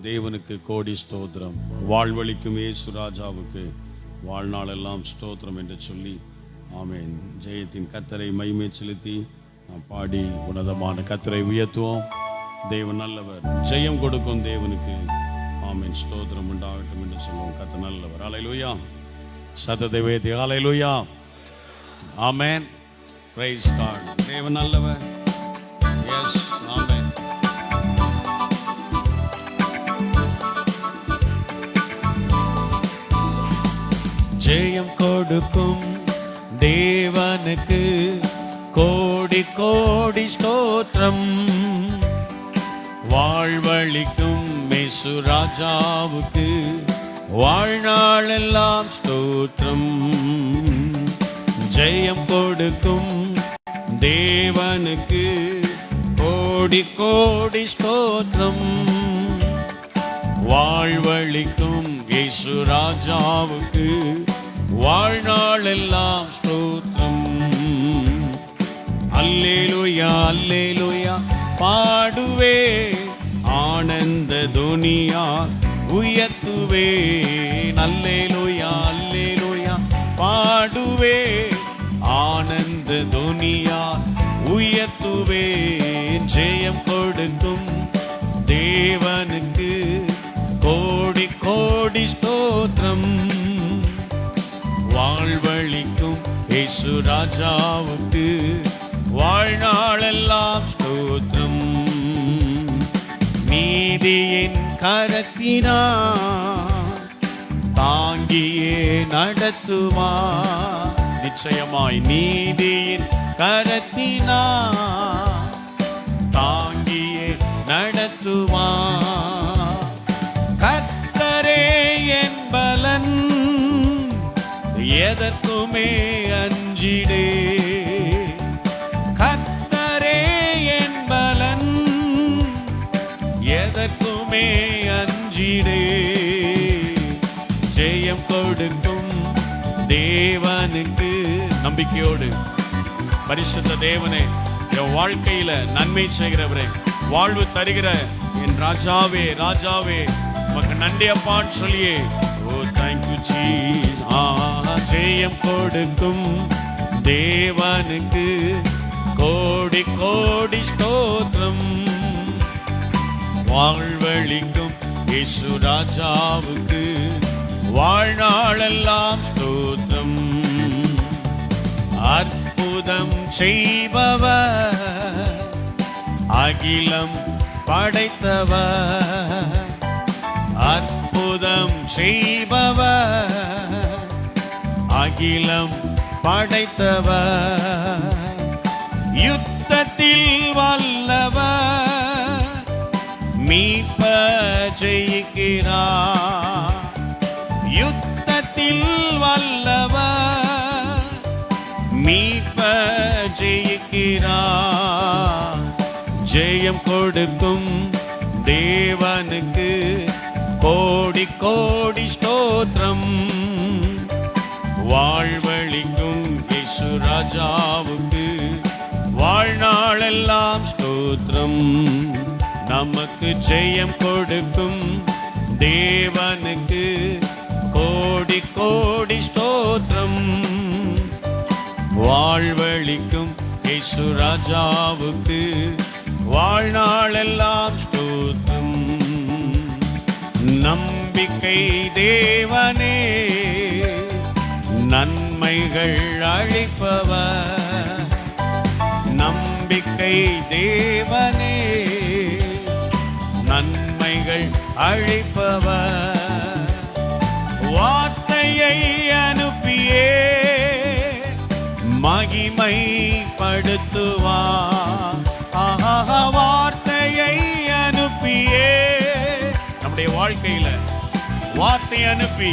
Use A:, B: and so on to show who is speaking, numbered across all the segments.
A: தேவனுக்கு கோடி ஸ்தோத்திரம். வாழ்வழிக்கும் இயேசு ராஜாவுக்கு வாழ்நாள் எல்லாம் ஸ்தோத்திரம் என்று சொல்லி ஆமென். ஜெயத்தின் கர்த்தரை மகிமை செலுத்தி நாம் பாடி உன்னதமான கர்த்தரை உயர்த்துவோம். தேவன் நல்லவர், ஜெயம் கொடுக்கும் தேவனுக்கு ஆமென். ஸ்தோத்திரம் உண்டாகட்டும் என்று சொல்லுவோம். கர்த்தர் நல்லவர். ஹல்லேலூயா. சத்ததேவதி ஹல்லேலூயா. ஆமென். Praise God. தேவன் நல்லவர். எஸ், ஆமென். ஜெயம் கொடுக்கும் தேவனுக்கு கோடி கோடி ஸ்தோத்திரம். வாழ்வழிக்கும் இயேசு ராஜாவுக்கு வாழ்நாள் எல்லாம் ஸ்தோத்திரம். ஜெயம் கொடுக்கும் தேவனுக்கு கோடி கோடி ஸ்தோத்திரம். வாழ்வழிக்கும் இயேசு ராஜாவுக்கு வாழ்நாள் எல்லாம் ஸ்தோத்திரம். அல்லேலூயா அல்லேலூயா பாடுவே, ஆனந்த துனியா உயர்த்துவே. அல்லேலூயா அல்லேலூயா பாடுவே, ஆனந்த துனியா உயர்த்துவே. ஜெயம் கொடுக்கும் தேவனுக்கு கோடி கோடி ஸ்தோத்திரம். வாழ்வழிக்கும் இயேசு ராஜாவுக்கு வாழ்நாள் எல்லாம் ஸ்தோத்திரம். நீதியின் கரத்தினார் தாங்கியே நடத்துவார். நிச்சயமாய் நீதியின் கரத்தினார் தாங்கியே நடத்துவார். கர்த்தரே என் பலன், எதற்குமே அஞ்சிடே. கர்த்தரே என் பலன், எதற்குமே அஞ்சிடே. ஜெயம் கொடுக்கும் தேவனுக்கு நம்பிக்கையோடு, பரிசுத்த தேவனே, என் வாழ்க்கையில நன்மை செய்கிறவரே, வாழ்வு தருகிற என் ராஜாவே ராஜாவே, உமக்கு நன்றி அப்பான்னு சொல்லியே ஓ தேங்க்யூ ஜீசஸ். ஜெயம் கொடுக்கும் தேவனுக்கு கோடி கோடி ஸ்தோத்திரம். வாழ்வழிக்கும் இயேசு ராஜாவுக்கு வாழ்நாள் எல்லாம் ஸ்தோத்திரம். அற்புதம் செய்பவர், அகிலம் படைத்தவர். அற்புதம் செய்பவர், அகிலம் படைத்தவர். யுத்தத்தில் வல்லவர், மீட்ப ஜெயிக்கிறார். யுத்தத்தில் வல்லவர், மீட்ப ஜெயிக்கிறார். ஜெயம் கொடுக்கும் தேவனுக்கு கோடி கோடி ஸ்தோத்திரம். வாழ்வழிக்கும் இயேசு ராஜாவுக்கு வாழ்நாள் எல்லாம் ஸ்தோத்திரம். நமக்கு ஜெயம் கொடுக்கும் தேவனுக்கு கோடி கோடி ஸ்தோத்திரம். வாழ்வழிக்கும் இயேசு ராஜாவுக்கு வாழ்நாள் எல்லாம் ஸ்தோத்திரம். நம்பிக்கை தேவனே, நன்மைகள் அளிப்பவர். நம்பிக்கை தேவனே, நன்மைகள் அளிப்பவர். வார்த்தையை அனுப்பியே மகிமைப்படுத்துவார். வார்த்தையை அனுப்பியே, நம்முடைய வாழ்க்கையில வார்த்தை அனுப்பி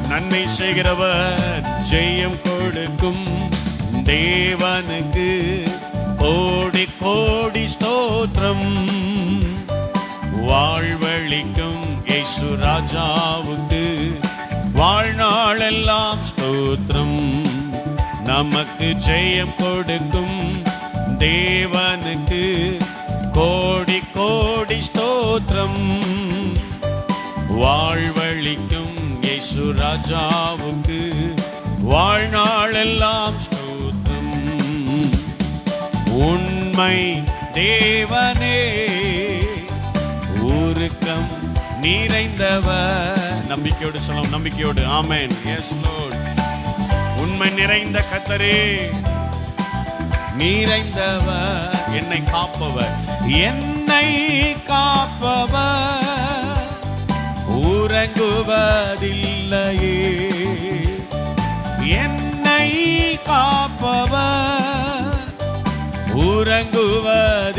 A: நன்மை செய்கிறவர். ஜெயம் கொடுக்கும் தேவனுக்கு கோடி கோடி ஸ்தோத்திரம். வாழ்வழிக்கும் இயேசு ராஜாவுக்கு வாழ்நாள் எல்லாம் ஸ்தோத்திரம். நமக்கு ஜெயம் கொடுக்கும் தேவனுக்கு கோடி கோடி ஸ்தோத்திரம். வாழ்வழிக்கும் இயேசு ராஜாவுக்கு வாழ்நாளெல்லாம் ஸ்தோத்திரம். உண்மை தேவனே உருக்கம் நிறைந்தவர். நம்பிக்கையோடு சொல்லும், நம்பிக்கையோடு. ஆமென். Yes Lord. உண்மை நிறைந்த கர்த்தரே, நிறைந்தவர், என்னை காப்பவர், என்னை காப்பவர், உறங்குவதில்லையே, என்னை காப்பவர், உறங்குவதில்லையே.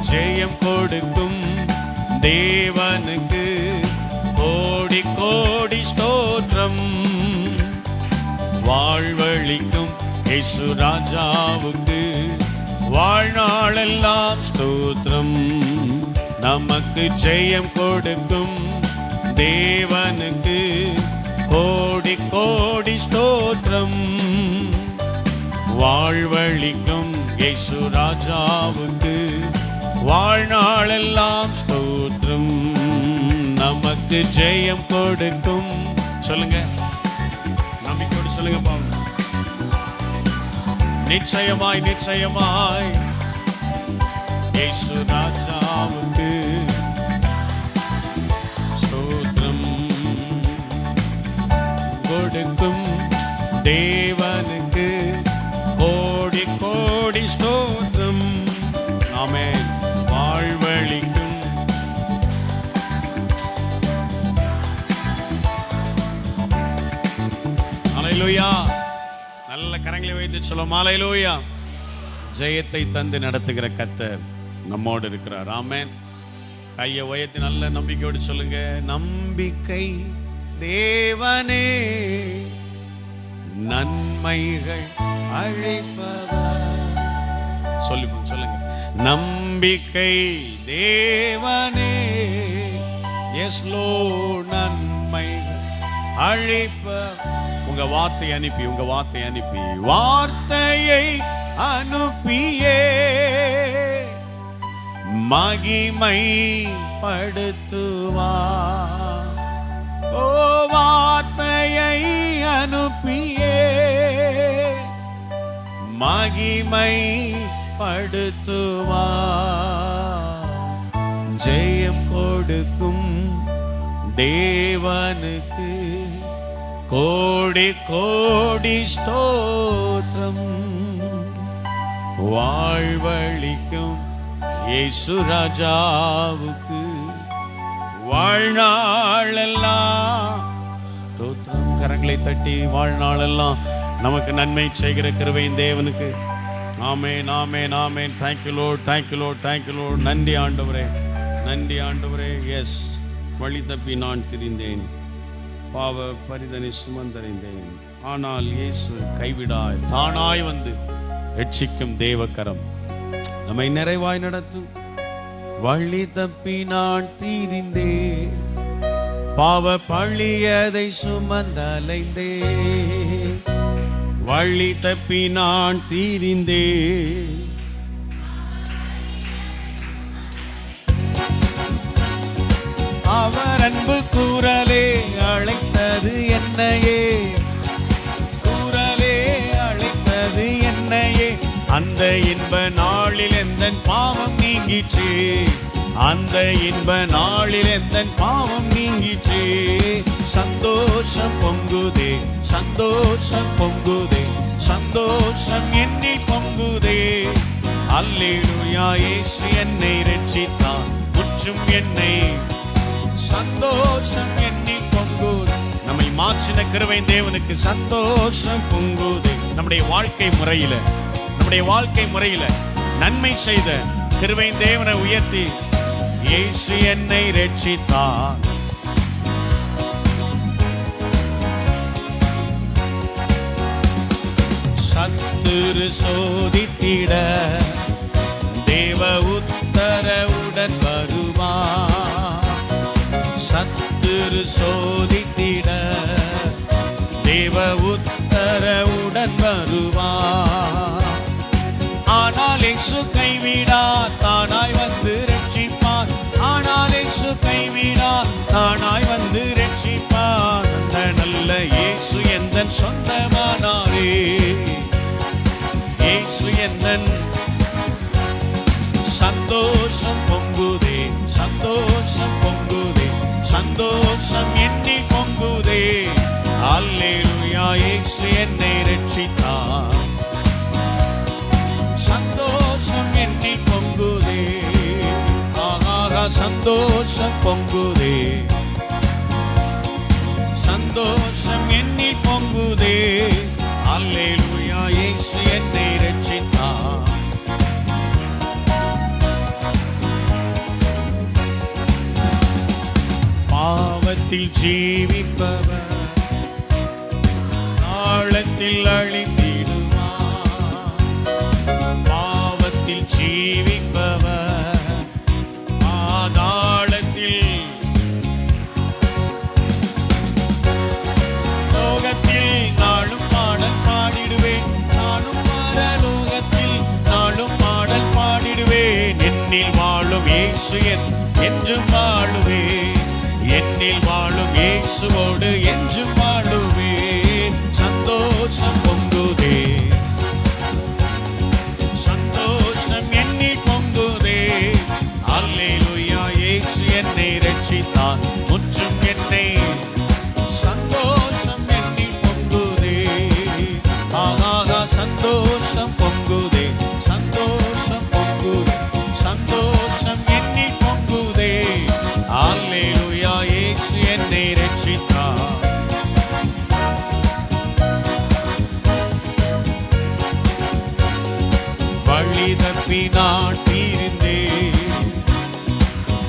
A: ஜெயம் கொடுக்கும் தேவனுக்கு கோடி கோடி ஸ்தோத்திரம். வாழ்வழிக்கும் இயேசு ராஜாவுக்கு வாழ்நாளெல்லாம் ஸ்தோத்திரம். நமக்கு ஜெயம் கொடுக்கும் தேவனுக்கு கோடி கோடி ஸ்தோத்திரம். வாழ்வழிக்கும் இயேசு ராஜாவுக்கு வாழ்நாளெல்லாம் ஸ்தோத்திரம். நமக்கு ஜெயம் கொடுக்கும். சொல்லுங்க, நம்பிக்கையோடு சொல்லுங்க பாருங்க. நிச்சயமாய் நிச்சயமாய் இயேசு ராஜாவுக்கு ஸ்தோத்திரம். கொடுக்கும் தேவனுக்கு கோடி கோடி ஸ்தோத்திரம். ஆமென். வாழ்வழிக்கும் ஹல்லேலூயா. நல்ல கரங்களை வைத்து சொல்லும் ஹல்லேலூயா. ஜெயத்தை தந்து நடத்துகிற கர்த்தர் நம்மோடு இருக்கிறார். ஆமென். கையை உயர்த்தி நல்ல நம்பிக்கையோடு சொல்லுங்க. நம்பிக்கை தேவனே நன்மைகள் அழைப்பவர். சொல்லுங்க. நம்பிக்கை தேவனே, எஸ் லோர்ட், நன்மைகள் அழைப்ப. உங்க வார்த்தை அனுப்பி, உங்க வார்த்தை அனுப்பி, வார்த்தையை அனுப்பியே மகிமை படுத்துவார். ஓ, வார்த்தையை அனுப்பியே மகிமை படுத்துவார். ஜெயம் கொடுக்கும் தேவனுக்கு கோடி கோடி ஸ்தோத்திரம். வாழ்வழிக்கும் இயேசு ராஜாவுக்கு வாழ்நாளெல்லாம் ஸ்தோத்திரம். கரங்களை தட்டி வாழ்நாளெல்லாம் நமக்கு நன்மை செய்கிற கிருபையின் தேவனுக்கு ஆமென், ஆமென், ஆமென். Thank you Lord, thank you Lord, thank you Lord. நன்றி ஆண்டவரே, நன்றி ஆண்டவரே. எஸ், வழி தப்பி நான் திரிந்தேன், பாவ பரிதனை சுமந்தறிந்தேன். ஆனால் இயேசு கைவிடாய் தானாய் வந்து ரட்சிக்கும் தேவக்கரம் நம்மை நிறைவாய் நடத்தும். வழி தப்பி நான் திரிந்தேன், பாவ பழியதை சுமந்தலைந்தேன். வழி தப்பி நான் திரிந்தேன், அவர் அன்பு குரலே அழைத்தது என்னையே, குரலே அழைத்தது என்னையே. அந்த இன்ப நாளில் எந்தன் பாவம் நீங்கிச்சு, அந்த இன்ப நாளில் எந்தன் பாவம் நீங்கிச்சு. சந்தோஷம் பொங்குதே, சந்தோஷம் பொங்குதே, சந்தோஷம் என்னில் பொங்குதே. அல்லேலூயா, இயேசு என்னை ரட்சித்தார், முற்றும் என்னை. சந்தோஷம் என்னில் பொங்குதே. நம்மை மாற்றின கிருபையின் தேவனுக்கு சந்தோஷம் பொங்குதே. நம்முடைய வாழ்க்கை முறையில, நம்முடைய வாழ்க்கை முறையில நன்மை செய்த கிருபையின் தேவனை உயர்த்தி, இயேசு என்னை ரட்சித்தார். சத்துரு சோதித்திட தேவ உத்தரவுடன் வருவார். சத்துரு சோதித்திட தேவ உத்தரவுடன் வருவார். ஆனால் இயேசு கைவிடார், தானாய் வந்து ரட்சிப்பார். ஆனால் சந்தோஷம் என்னில் பொங்குதே. அல்லேலூயா, இயேசு என்னை ரட்சித்தார். சந்தோஷம் என்னில் பொங்குதே. ஆஹா, சந்தோஷம் பொங்குதே. சந்தோஷம் என்னில் பொங்குதே. அல்லேலூயா, இயேசு என்னை ரட்சித்தார். பாவத்தில் ஜீவிப்பவர் ஆழத்தில் அழிந்திடுவார். பாவத்தில் ஜீவிப்பவர் பாதாளத்தில், லோகத்தில் நாளும் பாடல் பாடிடுவேன். நானும் பரலோகத்தில் நாளும் பாடல் பாடிடுவேன். என்னில் வாழும் இயேசு என்றும் வாழுவேன். என்னில் வாழும் இயேசுவோடு என்றும் வாழுவேன். சந்தோஷம் பொங்குதே. சந்தோஷம் என்னில் பொங்குதே. அல்லேலூயா, இயேசு என்னை ரட்சித்தார். முற்றும் என்னை சந்தோஷம் என்னில் பொங்குதே. ஆஹா, சந்தோஷம் பொங்குதே. சந்தோஷம் பொங்குதே. சந்தோஷம் என்னில் பொங்குதே. அல்லேலூயா, இயேசு என்னை ரட்சித்தார். வழி தப்பி நான் தீர்ந்தேன்.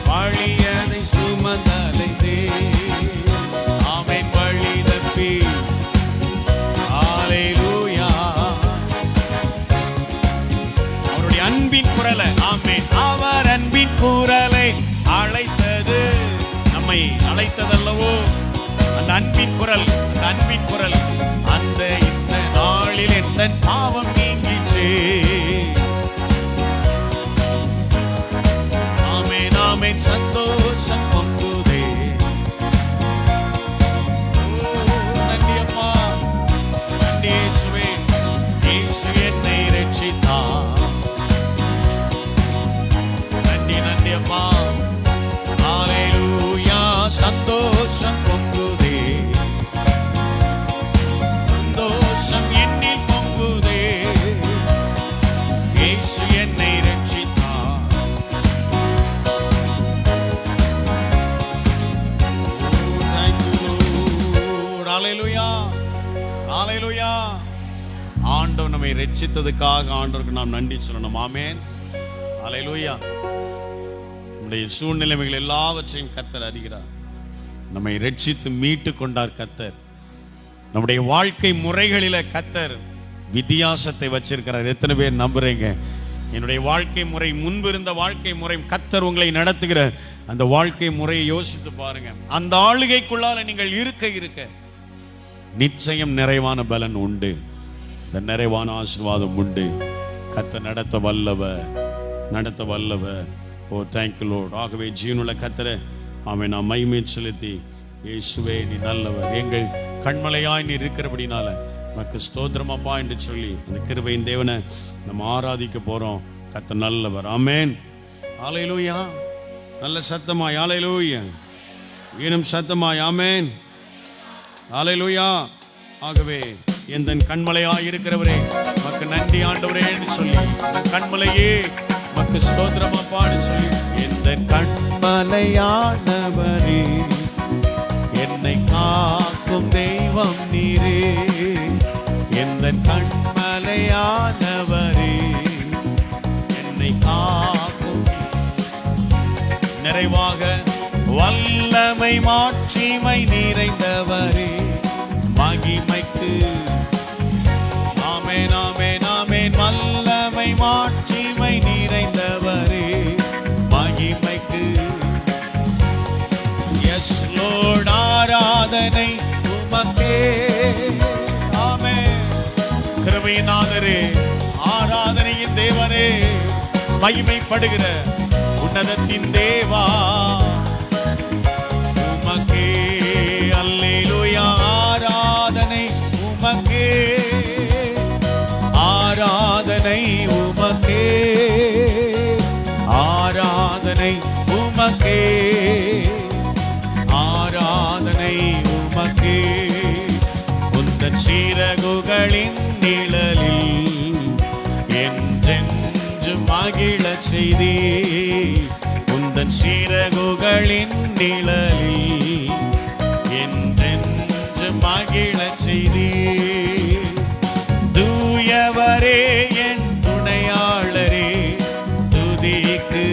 A: வழியதை சுமந்தலைந்தேன். ஆமென். வழி தப்பி அல்லேலூயா, அவருடைய அன்பின் குரலை, ஆமென், அவர் அன்பின் குரலை அழைத்தது, நம்மை அழைத்ததல்லவோ அந்த அன்பின் குரல். அந்த அன்பின் குரல் அந்த இந்த நாளில் எந்த பாவம் நீங்கிச்சே. ஆமென், ஆமென். சந்தோஷம் பொங்குதே. நன்றி அப்பா, நன்றி இயேசுவே. இயேசு என்னை ரட்சித்தார். நன்றி, நன்றி அப்பா. அல்லேலூயா, சந்தோஷம் பொங்குதே. சந்தோஷம் என்னில் பொங்குதே. இயேசு என்னை ரட்சித்தார். Thank you Lord. அல்லேலூயா, அல்லேலூயா. ஆண்டவர் நம்மை ரட்சித்ததுக்காக ஆண்டவருக்கு நாம் நன்றி சொல்லணும். ஆமென். அல்லேலூயா. நம்முடைய சூழ்நிலைமைகள் எல்லாவற்றையும் கர்த்தர் அறிகிறார். நம்மை ரட்சித்து மீட்டு கொண்டார் கர்த்தர். நம்முடைய வாழ்க்கை முறைகளில கர்த்தர் வித்தியாசத்தை வச்சிருக்கிறார். எத்தனை பேர் நம்புறீங்க? என்னுடைய வாழ்க்கை முறை, முன்பு இருந்த வாழ்க்கை முறை, கர்த்தர் உங்களை நடத்துகிற அந்த வாழ்க்கை முறையை யோசித்து பாருங்க. அந்த ஆளுகைக்குள்ளால நீங்கள் இருக்க நிச்சயம் நிறைவான பலன் உண்டு. இந்த நிறைவான ஆசீர்வாதம் உண்டு. கர்த்தர் நடத்த வல்லவர். ஓ, தேங்க்யூ லார்ட். ஆகவே ஜீவனுள்ள கர்த்தரை ஆமென் நாம் மகிமை செலுத்தி, இயேசுவே நீ நல்லவர், எங்கள் கண்மலையாய் நீ இருக்கிறபடினால உமக்கு ஸ்தோத்திரம் அப்பா என்று சொல்லி அந்த கிருபையின் தேவனை நம்ம ஆராதிக்க போறோம். கர்த்தர் நல்லவர். ஆமென். அல்லேலூயா. நல்ல சத்தமாய் அல்லேலூயா. இன்னும் சத்தமாய் ஆமென். அல்லேலூயா. ஆகவே எந்த கண்மலையாய் இருக்கிறவரே உமக்கு நன்றி ஆண்டவரே என்று சொல்லி, கண்மலையே உமக்கு ஸ்தோத்திரம் அப்பான்னு சொல்லி, எந்த கண்மலையானவரே என்னை காக்கும் தெய்வம் நீரே. எந்த கண்மலையானவரே என்னை காக்கும், நிறைவாக வல்லமை மாட்சிமை நிறைந்தவரே, மகிமைக்கு ஆமென், ஆமென், ஆமென். வல்லமை மாட்சிமை நிறைந்தவரே, மகிமைக்கு எஸ் லோர்ட் ஆராதனை உமக்கே. ஆமென். கிருபையினாலே ஆராதனையின் தேவனே, மகிமைப்படுகிற உன்னதத்தின் தேவா உமக்கே. அல்லேலூயா. ஆராதனை உமக்கே, ஆராதனை உமக்கே, ஆராதனை உமக்கே, செய்தி உந்தன் சீரகுகளின் நிழலில் என்றென்று மகிழச் செய்தி. தூயவரே என் துணையாளரே துதிக்கு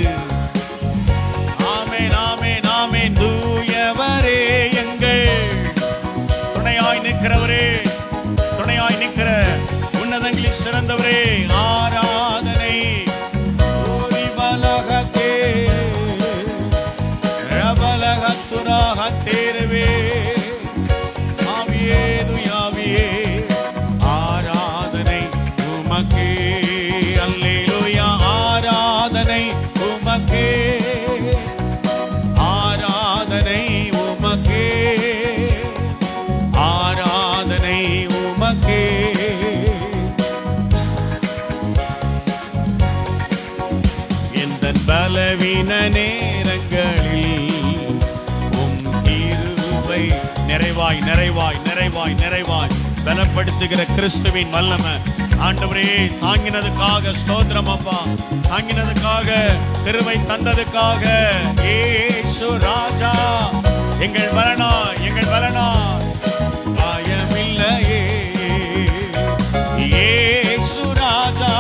A: ஆமென் ஆமென் ஆமென். தூயவரே எங்கள் துணையாய் நிற்கிறவரே, துணையாய் நிற்கிற உன்னதங்களில் சிறந்தவரே ஆராதனை. பலகத்தே ரபலகத்துராக தேரவே ஆவியே துயாவியே ஆராதனை உமக்கே. அல்லேலூயா ஆராதனை உமக்கே, ஆராதனை உமக்கே, ஆராதனை உமக்கே. பலவீன நேரங்களில் உம் கிருபை நிறைவாய் நிறைவாய் நிறைவாய் நிறைவாய் பலப்படுத்துகிற கிறிஸ்துவின் வல்லமை ஆண்டவரே தாங்கினதுக்காக ஸ்தோத்திரம் அப்பா. தாங்கினதுக்காக கிருபை தந்ததுக்காக இயேசு ராஜா எங்கள் பலனா எங்கள் பலனா பயமில்லையே. இயேசு ராஜா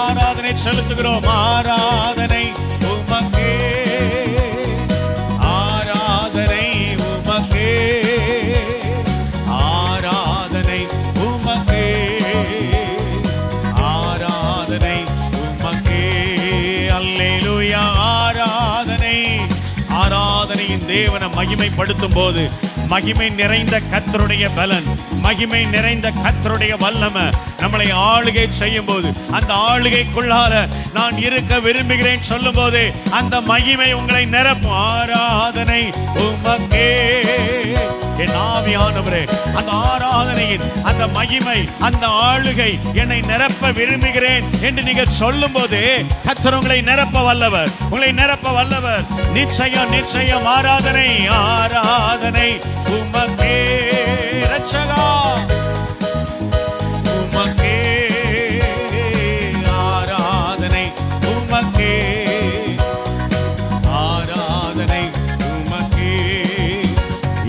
A: ஆராதனை செலுத்துகிறோம். ஆராதனை உமக்கே, ஆராதனை உமக்கே, ஆராதனை உமக்கே, ஆராதனை உமக்கே. அல்லேலூயா ஆராதனை. ஆராதனையின் தேவனை மகிமைப்படுத்தும் போது மகிமை நிறைந்த கர்த்தருடைய பலன், மகிமை நிறைந்த கர்த்தருடைய வல்லமை நம்மளை ஆளுகை செய்யும் போது, அந்த ஆளுகைக்குள்ளால நான் இருக்க விரும்புகிறேன் சொல்லும் போது அந்த மகிமை உங்களை நிரப்பும். ஆராதனை உமக்கே என் ஆவியானவரே. அந்த ஆராதனையின் அந்த மகிமை அந்த ஆளுகை என்னை நிரப்ப விரும்புகிறேன் என்று நீங்கள் சொல்லும் போது கர்த்தர் உங்களை நிரப்ப வல்லவர், உங்களை நிரப்ப வல்லவர். நிச்சயம் நிச்சயம் ஆராதனை ஆராதனை உமக்கே ரட்சகா உமக்கே. ஆராதனை உமக்கே, ஆராதனை உமக்கே.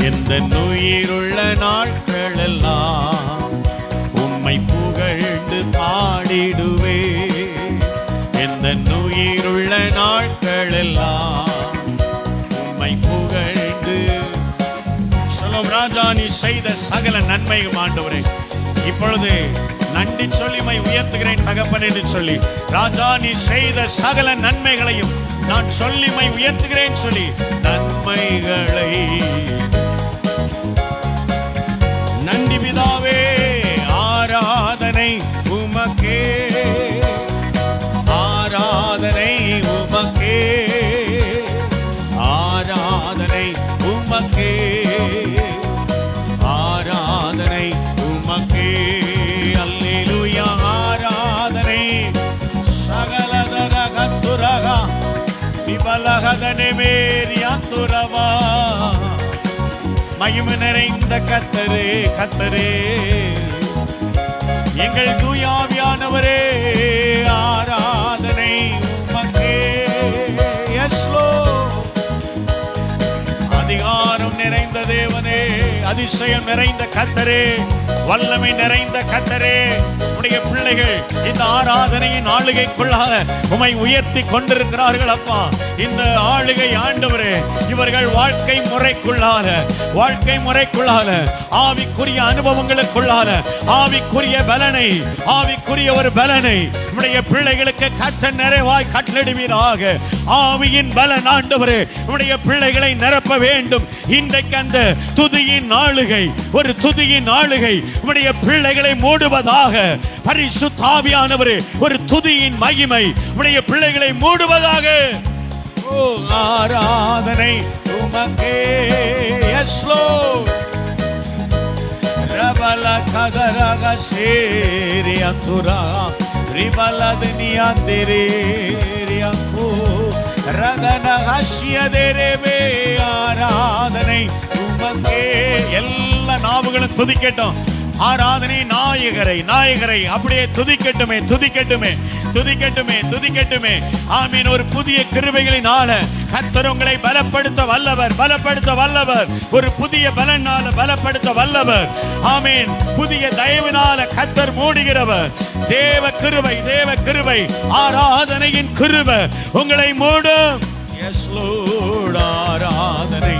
A: எந்த உயிருள்ள நாட்கள் எல்லாம் உம்மை புகழ்ந்து பாடிடுவே. எந்த உயிருள்ள நாட்கள் எல்லாம் உம்மை புகழ்ந்து சொல்லும். ராஜா நீ செய்த சகல நன்மையும் ஆண்டவரே இப்பொழுது நன்றி சொல்லி மை உயர்த்துகிறேன் தகப்பன் என்று சொல்லி, ராஜா நீ செய்த சகல நன்மைகளையும் நான் சொல்லி மை உயர்த்துகிறேன் சொல்லி, நன்மைகளை நன்றி பிதாவே. ஆராதனை உமக்கே, ஆராதனை உமக்கே, ஆராதனை உமக்கே, ஆராதனை உமக்கே. அல்லேலூயா ஆராதனை. சகலதரகத்துரகா விபலகதனே மேரியாத்துரவா. மகிமை நிறைந்த கர்த்தரே கர்த்தரே எங்கள் தூயாவியானவரே ஆராதனை உமக்கே. Yes Lord. அதிகாரம் நிறைந்த தேவனே, அதிசயம் நிறைந்த கர்த்தரே, வல்லமை நிறைந்த கர்த்தரே, உடைய பிள்ளைகள் இந்த ஆராதனையின் ஆளுகைக்குள்ளாக உம்மை உயர்த்தி கொண்டிருக்கிறார்கள் அப்பா. இந்த ஆளுகை ஆண்டவரே இவர்கள் வாழ்க்கை முறைக்குள்ளாக ஆவிக்குரிய அனுபவங்களுக்குள்ளாக ஆவிக்குரிய பலனை, ஆவிக்குரிய ஒரு பலனை உடைய பிள்ளைகளுக்கு கர்த்தர் நிறைவாய் கட்டளையிடுவீராக. ஆவியின் பலன் ஆண்டவரே உடைய பிள்ளைகளை நிரப்ப வேண்டும். இன்றைக்கு அந்த துதியின் ஆளுகை, ஒரு துதியின் ஆளுகை உடைய பிள்ளைகளை மூடுவதாக. பரிசுத்த ஆவியானவரே ஒரு துதியின் மகிமை உடைய பிள்ளைகளை மூடுவதாக. ஓ ஆராதனை உமக்கே. Yes Lord. ரபல கதரக சேரியதுரா ரிபலதனியாந்திரேரியோ ரதனஹஷ்யதேரே. ஆராதனை உமக்கே. எல்லா நாவுகளும் துதிக்கட்டும். ஆராதனை நாயகரை அப்படியே துதிக்கட்டுமே துதிக்கட்டுமே துதிக்கட்டுமே துதிக்கட்டுமே. ஆமீன். ஒரு புதிய கிருபைகளினால கர்த்தர் உங்களை பலப்படுத்த வல்லவர். ஒரு புதிய பலனால பலப்படுத்த வல்லவர். ஆமீன். புதிய தயவினால கர்த்தர் மூடுகிறவர். தேவ கிருபை ஆராதனையின் கிருபை உங்களை மூடும். எஸ் லார்ட் ஆராதனை,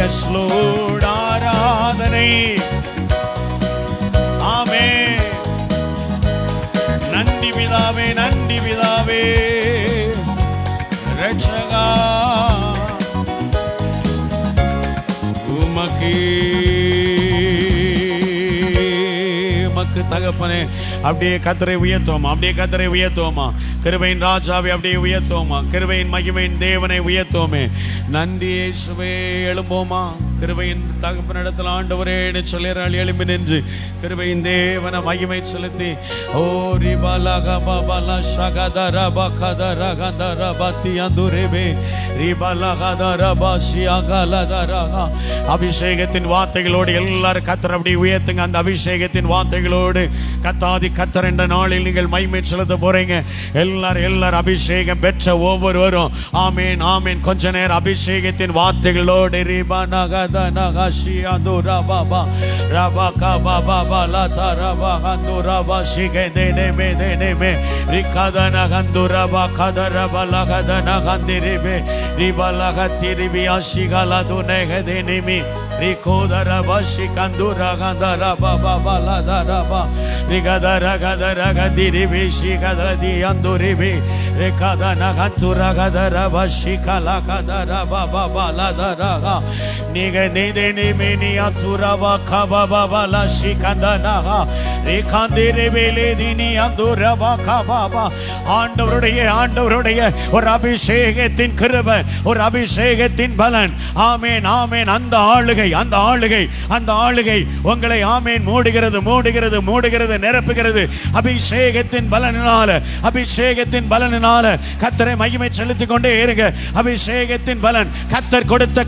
A: எஸ் லார்ட் ஆராதனை. ஆமென். நன்றி பிதாவே ரட்சகா உமக்கு தகப்பனே. அப்படியே கர்த்தரை உயர்த்துவோமா, கிருபையின் ராஜாவை அப்படியே உயர்த்துவோமா, கிருபையின் மகிமையின் தேவனை உயர்த்துவோமே. நன்றி இயேசுவே. எழும்போமா, கிருபையின் தகப்பனிடத்தில் ஆண்டவரே சொல்லிறாள். எழும்பி நின்று கிருபையின் தேவன மகிமை செலுத்தி ஓ ரிபலகபல சகதரபகதரகந்தரபத்தியந்துரேபே ரிபலகதரபசியகலதரக. அபிஷேகத்தின் வார்த்தைகளோடு எல்லாரும் கர்த்தரை அப்படியே உயர்த்துங்க. அந்த அபிஷேகத்தின் வார்த்தைகளோடு கத்தாதி கர்த்தர் என்ற நாளில் நீங்கள் மகிமை செலுத்த போறீங்க. எல்லாரும் அபிஷேகம் பெற்ற ஒவ்வொருவரும் ஆமேன். கொஞ்ச நேரம் அபிஷேகத்தின் வார்த்தைகளோடு ஆண்டவருடைய ஒரு அபிஷேகத்தின் கிருபை, ஒரு அபிஷேகத்தின் பலன். ஆமேன். அந்த ஆளுகை உங்களை ஆமேன் மூடுகிறது நிரப்புகிறது. அபிஷேகத்தின் பலனினால கர்த்தரை மகிமை செலுத்திக் கொண்டே இருங்க. அபிஷேகத்தின் பலன், கர்த்தர் கொடுத்த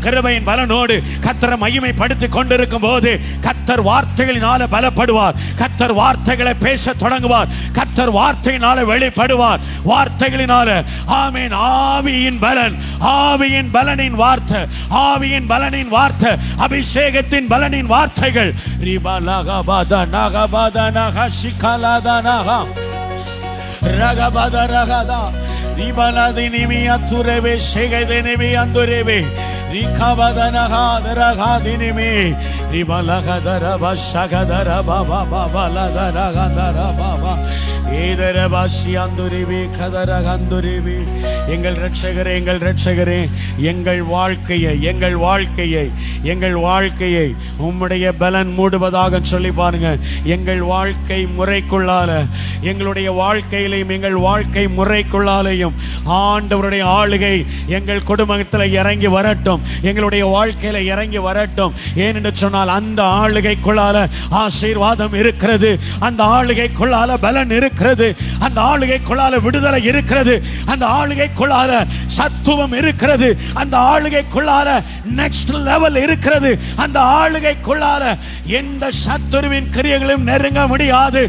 A: கிருபையின் பலனோடு கர்த்தரை மகிமைப்படுத்திக் கொண்டிருக்கும் போது கர்த்தர் வார்த்தைகளினால பலப்படுவார். கர்த்தர் வார்த்தைகளை பேச தொடங்குவார். கர்த்தர் வார்த்தையினால வெளிப்படுவார். வார்த்தைகளினால ஆமேன். ஆவியின் பலனின் வார்த்தை, அபிஷேகத்தின் பலனின் வார்த்தைகள். ரகபதரகதா ரிபலதினிமிய துரவே ஷெகதெனிமி அந்துரவே ரிகபதனகாதரகாதினிமி ரிபலகதரப ஷகதரபபபலதரகதரபப ஏதரபாசி அந்துரிவி கதரகந்துரிவி. எங்கள் ரட்சகரே, எங்கள் வாழ்க்கையை உம்முடைய பலன் மூடுவதாக சொல்லி பாருங்க. எங்கள் வாழ்க்கை முறைக்குள்ளால, எங்களுடைய வாழ்க்கையிலையும் எங்கள் வாழ்க்கை முறைக்குள்ளாலையும் ஆண்டவருடைய ஆளுகை எங்கள் குடும்பத்தில் இறங்கி வரட்டும், எங்களுடைய வாழ்க்கையில இறங்கி வரட்டும். ஏனென்று சொன்னால் அந்த ஆளுகைக்குள்ளால ஆசீர்வாதம் இருக்கிறது, அந்த ஆளுகைக்குள்ளால பலன் இருக்கிறது, அந்த ஆளுகைக்குள்ளால விடுதலை இருக்கிறது, அந்த ஆளுகைக்குள்ளால சத்துவம் இருக்கிறது, அந்த ஆளுகைக்குள்ளால நெக்ஸ்ட் லெவல் இருக்கிறது. அந்த ஆளுகைக்குள்ளால எந்த சத்துருவின் கிரியைகளும் நெருங்க முடியாது.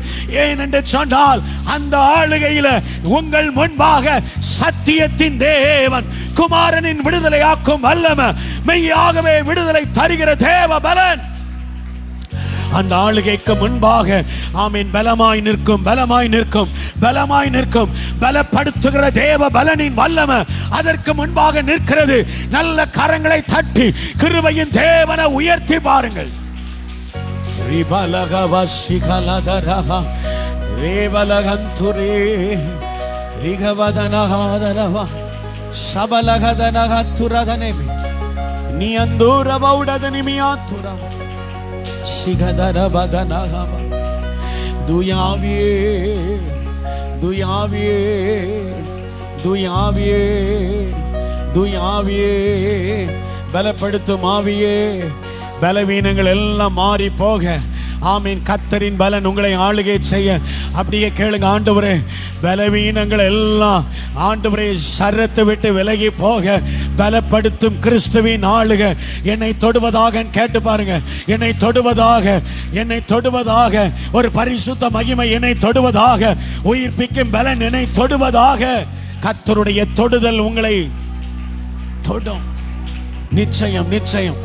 A: ஏனென்று சொன்னால் அந்த ஆளுகையில உங்கள் முன்பாக சத்தியத்தின் தேவன், குமாரனின் விடுதலையாக்கும் வல்லமை, மெய்யாகவே விடுதலை தருகிற தேவ பலன் அந்த ஆளுகைக்கு முன்பாக ஆமீன் பலமாய் நிற்கும். பலப்படுத்துகிற தேவ பலனின் வல்லமை அதற்கு முன்பாக நிற்கிறது. நல்ல கரங்களை தட்டி கிருபையின் தேவனை உயர்த்தி பாருங்கள். பலப்படுத்தும் ஆவியே, பலவீனங்கள் எல்லாம் மாறி போக
B: ஆமீன். கர்த்தரின் பலன் உங்களை ஆளுகை செய்ய. அப்படியே கேளுங்க. ஆண்டவரே, பலவீனங்கள் எல்லாம் ஆண்டவரே சரத்தை விட்டு விலகி போக பலப்படுத்தும் கிறிஸ்துவின் ஆளுகை என்னை தொடுவதாக கேட்டு பாருங்க. என்னை தொடுவதாக, என்னை தொடுவதாக, ஒரு பரிசுத்த மகிமை என்னை தொடுவதாக, உயிர்ப்பிக்கும் பலன் என்னை தொடுவதாக. கர்த்தருடைய தொடுதல் உங்களை தொடும். நிச்சயம், நிச்சயம்.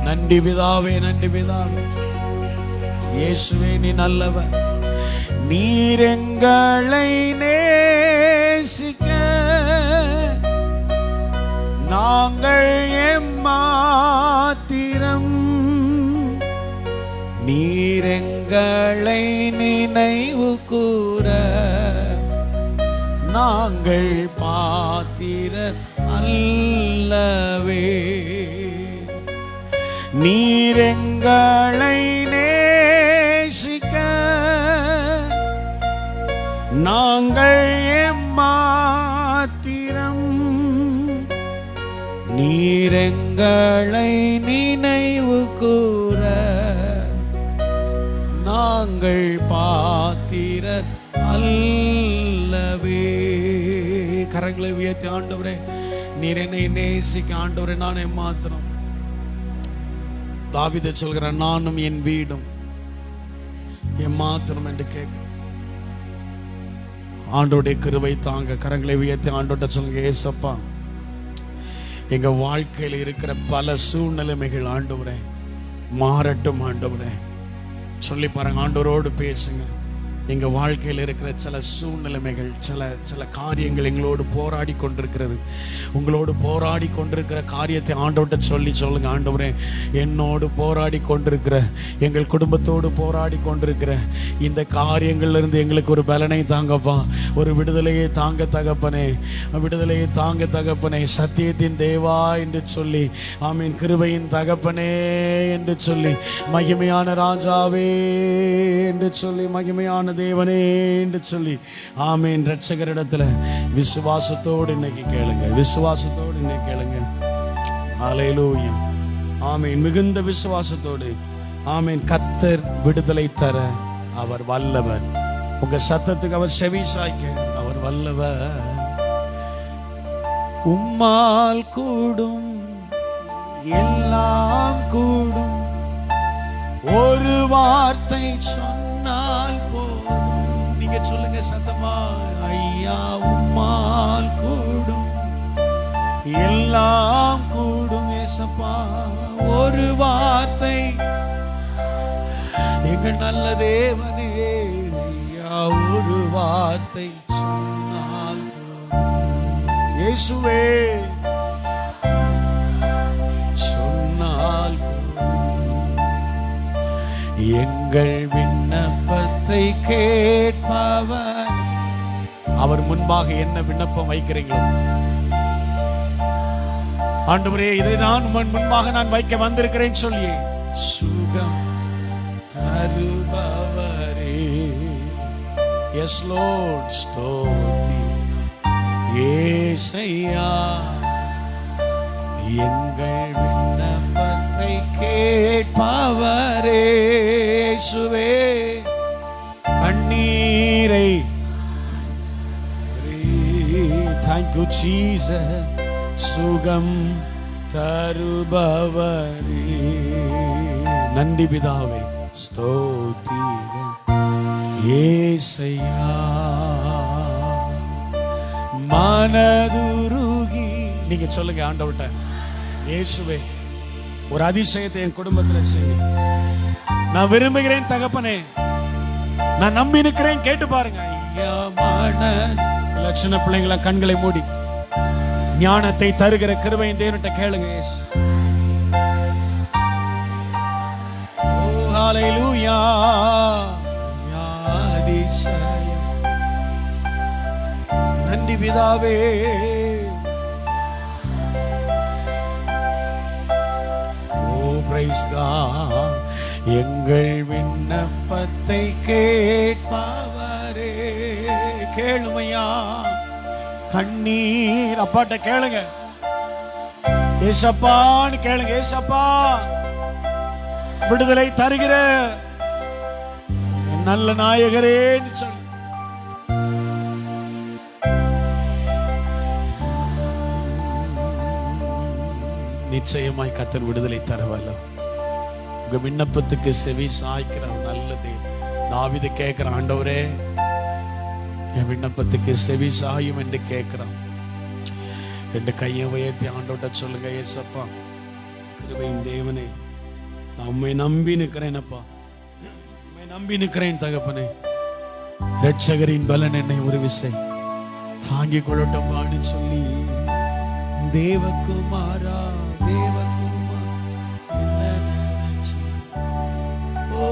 B: நன்றி பிதாவே, நன்றி பிதாவே. இயேசுவே, நீ நல்லவர். நீர் எங்களை நேசிக்க நாங்கள் எம்மாத்திரம், நீர் எங்களை நினைவு கூற நாங்கள் பாத்திரர் அல்லவே. நீர் எங்களை நேசிக்க நாங்கள் எம்மாத்திரம், நீர் எங்களை நினைவு கூற நாங்கள் பாத்திரர் அல்லவே. கரங்களை உயர்த்தி, ஆண்டவரே நீர் என்னை நேசிக்க. ஆண்டவரே, நான் எம்மாத்திரம். தாவீது சொல்கிறான், நானும் என் வீடும் எம்மாத்திரம் என்று கேட்க. ஆண்டோடைய கிருபை தாங்க. கரங்களை உயர்த்தி ஆண்டோட சொல்லுங்க, ஏசப்பா, எங்க வாழ்க்கையில் இருக்கிற பல சூழ்நிலைமைகள் ஆண்டவரே மாறட்டும். ஆண்டவரே சொல்லி பாருங்க. ஆண்டவரோடு பேசுங்க. எங்க வாழ்க்கையில் இருக்கிற சில சூழ்நிலைமைகள், சில காரியங்கள் எங்களோடு போராடி கொண்டிருக்கிறது. உங்களோடு போராடி கொண்டிருக்கிற காரியத்தை ஆண்டவர்கிட்ட சொல்லுங்க. ஆண்டவரே, என்னோடு போராடி கொண்டிருக்கிற, எங்கள் குடும்பத்தோடு போராடி கொண்டிருக்கிற இந்த காரியங்கள்லேருந்து எங்களுக்கு ஒரு பலனை தாங்கப்பா, ஒரு விடுதலையை தாங்க தகப்பனே, விடுதலையை தாங்க தகப்பனே, சத்தியத்தின் தேவா என்று சொல்லி, ஆமீன், கிருபையின் தகப்பனே என்று சொல்லி, மகிமையான ராஜாவே என்று சொல்லி, மகிமையான தேவனே என்று சொல்லி, ஆமீன், இரட்சகரிடத்துல விசுவாசத்தோடு இன்னைக்கு கேளுங்க. விசுவாசத்தோடு இன்னைக்கு கேளுங்க. ஹல்லேலூயா. ஆமீன். மிகுந்த விசுவாசத்தோடு, ஆமீன். கர்த்தர் விடுதலை தர அவர் வல்லவர். உங்க சத்தத்துக்கு அவர் செவி சாய்க்க அவர் வல்லவர். உம்மால் கூடும் எல்லாம் கூடும், ஒரு வார்த்தை சொன்னால் போதும். நீங்க சொல்லுங்க சத்தமா, ஐயா, உம்மால் கூடும் எல்லாம் கூடும். ஏசப்பா, ஒரு வார்த்தை, எங்க நல்ல தேவனே, ஐயா, ஒரு வார்த்தை சொன்னால் போதும். இயேசுவே, சொன்னால் எங்கள் விண்ணப்பத்தை கேட்பவர். அவர் முன்பாக என்ன விண்ணப்பம் வைக்கிறீங்களோ, ஆண்டவரே, இதைதான் முன்பாக நான் வைக்க வந்திருக்கிறேன் சொல்லி, சுகம் தருபவரே. எஸ் லார்ட், ஸ்தோத்திரம் ஏசையா. எங்கள் விண்ணப்பத்தை கேட்பவரே. இயேசுவே, கண்ணீரை, thank you Jesus, சுகம் தருபவரே. நன்றி பிதாவே, ஸ்தோத்திரம் ஏசையா. மனதுருகி, நீங்க சொல்லுங்க ஆண்டவர்ட்ட, இயேசுவே, ஒரு அதிசயத்தை என் குடும்பத்தில் செய்ய நான் விரும்புகிறேன் தகப்பனே, நான் நம்பி நிற்கிறேன். கேட்டு பாருங்க. ஐயா, லட்சண பிள்ளைங்கள கண்களை மூடி ஞானத்தை தருகிற கிருபையின் தேவன்கிட்ட கேளுங்க. ஓ ஹல்லேலூயா. அதிசயம். நன்றி பிதாவே. Praise God. எங்கள் விண்ணப்பத்தை கேட்பவரே. கேளுமையா, கண்ணீர் அப்பாட்ட கேளுங்க. ஏசப்பான்னு கேளுங்க. ஏசப்பா, விடுதலை தருகிற என் நல்ல நாயகரேன்னு சொல். நிச்சயமாய் கர்த்தர் விடுதலை தரவல்ல. உங்க விண்ணப்பத்துக்கு செவி சாய்க்கிற நல்ல தேவன். தாவீது கேட்கிறான், ஆண்டவரே என் விண்ணப்பத்துக்கு செவி சாயும் என்று கேட்கிறான். ரெண்டு கையை உயர்த்தி ஆண்டவர்ட்ட சொல்லுங்க, ஏசப்பா கிருபையின் தேவனே, நான் உம்மை நம்பி நிற்கிறேனப்பா, உம்மை நம்பி நிற்கிறேன் தகப்பனே. இரட்சகரின் பலன் என்னை ஒரு விசை தாங்கிக் கொள்ளட்டும் பாடு சொல்லி, தேவகுமாரா தேவகுமார் என்ன நினைச்சு, ஓ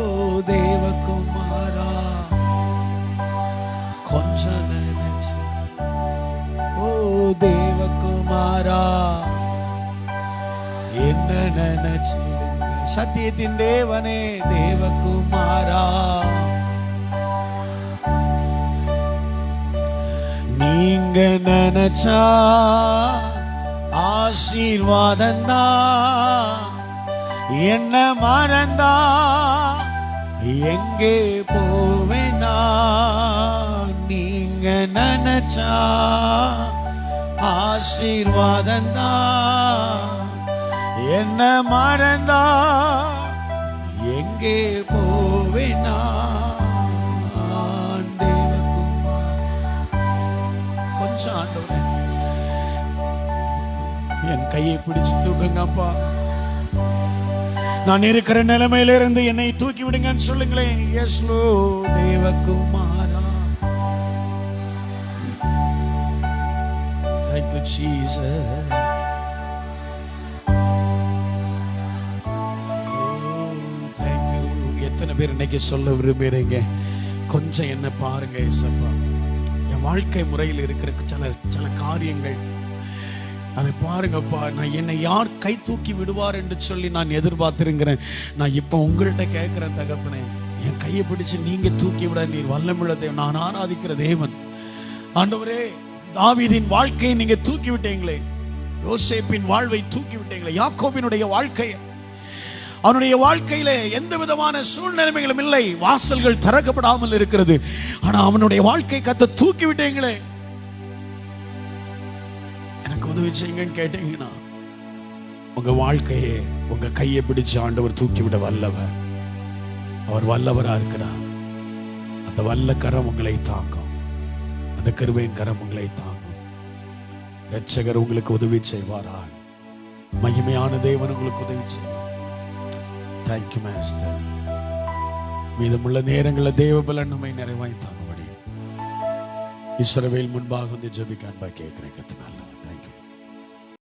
B: தேவகுமாரா கொஞ்சம் நினைச்சு, ஓ தேவகுமாரா என்ன நினைச்சு, சத்தியத்தின் தேவனே தேவகுமாரா நீங்க நினைச்சா ஆசீர்வாதந்தா, என்ன மறந்தா எங்கே போவேனா, நீங்க நினைச்சா ஆசீர்வாதந்தா, என்ன மறந்தா எங்கே போவேனா. கொஞ்சம் ஆண்டவரே என் கையை பிடிச்சு தூக்குங்கப்பா, நான் இருக்கிற நிலைமையிலிருந்து என்னை தூக்கி விடுங்கன்னு சொல்லுங்களேன். எஸ் லோ தேவகுமாரா, thank you Jesus. Thank you. எத்தனை பேர் இன்னைக்கு சொல்ல விரும்புறீங்க, கொஞ்சம் என்ன பாருங்க ஏசப்பா, என் வாழ்க்கை முறையில் இருக்கிற சில காரியங்கள் அதை பாருங்கப்பா. நான் என்னை யார் கை தூக்கி விடுவார் என்று சொல்லி நான் எதிர்பார்த்திருக்கிறேன். நான் இப்போ உங்கள்கிட்ட கேட்கிறேன் தகப்பனே, என் கையை பிடிச்சு நீங்க தூக்கி விட நீர் வல்லமுள்ள தேவன், நான் ஆராதிக்கிற தேவன். ஆண்டவரே, தாவீதின் வாழ்க்கையை நீங்க தூக்கி விட்டீங்களே, யோசேப்பின் வாழ்வை தூக்கி விட்டீங்களே, யாக்கோபினுடைய வாழ்க்கையை, அவனுடைய வாழ்க்கையில எந்த விதமான சூழ்நிலைகளும் இல்லை, வாசல்கள் திறக்கப்படாமல் இருக்கிறது, ஆனா அவனுடைய வாழ்க்கை கத்த தூக்கி விட்டீங்களே, எனக்கு உதவி செய்யுங்கன்னு கேட்டீங்கன்னா உங்க வாழ்க்கையை உங்க கையை பிடிச்சு ஆண்டவர் தூக்கி விட வல்லவர். அவர் வல்லவரா இருக்கிறார். அந்த வல்ல கரம் உங்களை தாங்கும், அந்த கிருபையின் கரம் உங்களை தாங்கும். இரட்சகர் உங்களுக்கு உதவி செய்வாரா, மகிமையான தேவன் உங்களுக்கு உதவி செய்வார். Thank you master. மீதமுள்ள நேரங்களில் தேவபலன் நம்மை நிறைவாய் தாங்கும்படி இஸ்ரவேல் முன்பாக வந்து ஜெபிக்க அன்பா கேட்கிறேன். கர்த்தர் நல்லவர்.